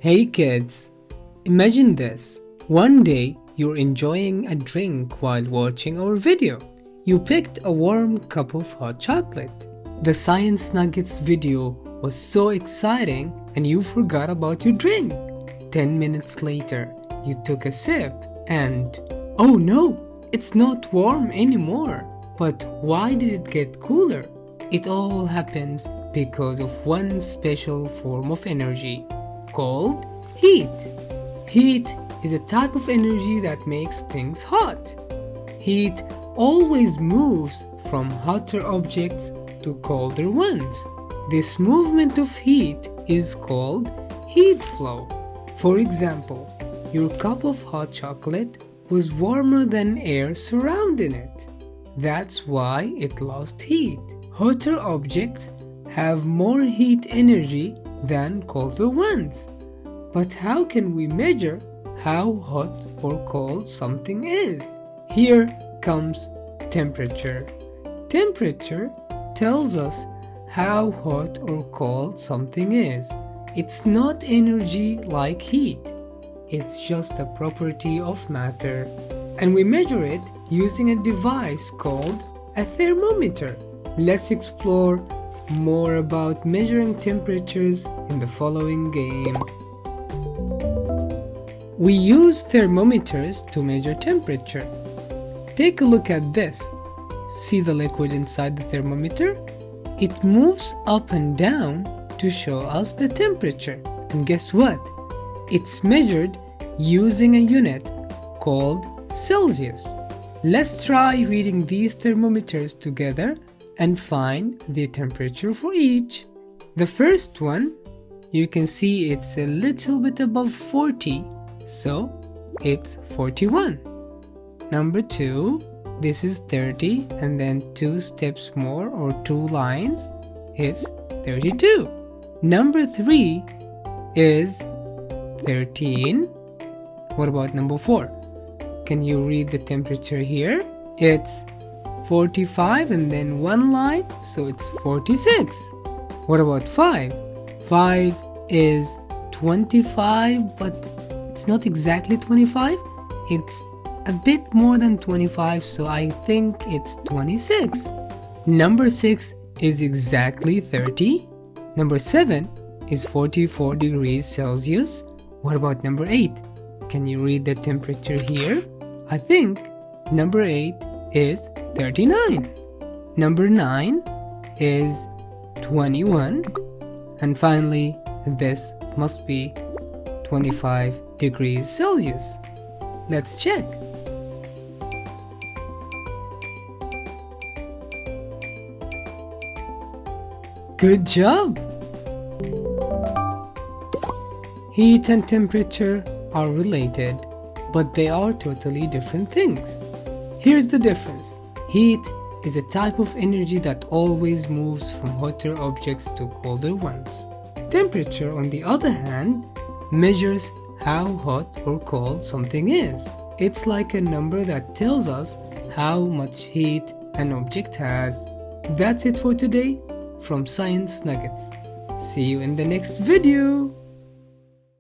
Hey kids, imagine this. One day you're enjoying a drink while watching our video. You picked a warm cup of hot chocolate. The Science Nuggets video was so exciting and you forgot about your drink. 10 minutes later, you took a sip and, oh no, it's not warm anymore. But why did it get cooler? It all happens because of one special form of energy called heat. Heat is a type of energy that makes things hot. Heat always moves from hotter objects to colder ones. This movement of heat is called heat flow. For example, your cup of hot chocolate was warmer than air surrounding it. That's why it lost heat. Hotter objects have more heat energy than colder ones. But how can we measure how hot or cold something is? Here comes temperature. Temperature tells us how hot or cold something is. It's not energy like heat. It's just a property of matter. And we measure it using a device called a thermometer. Let's explore more about measuring temperatures in the following game. We use thermometers to measure temperature. Take a look at this. See the liquid inside the thermometer? It moves up and down to show us the temperature. And guess what? It's measured using a unit called Celsius. Let's try reading these thermometers together and find the temperature for each. The first one, you can see it's a little bit above 40, so it's 41. Number 2, this is 30, and then 2 steps more or 2 lines is 32. Number 3 is 13. What about number 4? Can you read the temperature here? It's 45 and then 1 line, so it's 46. What about 5? 5 is 25, but it's not exactly 25. It's a bit more than 25, so I think it's 26. Number 6 is exactly 30. Number 7 is 44 degrees Celsius. What about number 8? Can you read the temperature here? I think number 8 is 39. Number 9 is 21. And finally, this must be 25 degrees Celsius. Let's check. Good job! Heat and temperature are related, but they are totally different things. Here's the difference. Heat is a type of energy that always moves from hotter objects to colder ones. Temperature, on the other hand, measures how hot or cold something is. It's like a number that tells us how much heat an object has. That's it for today from Science Nuggets. See you in the next video.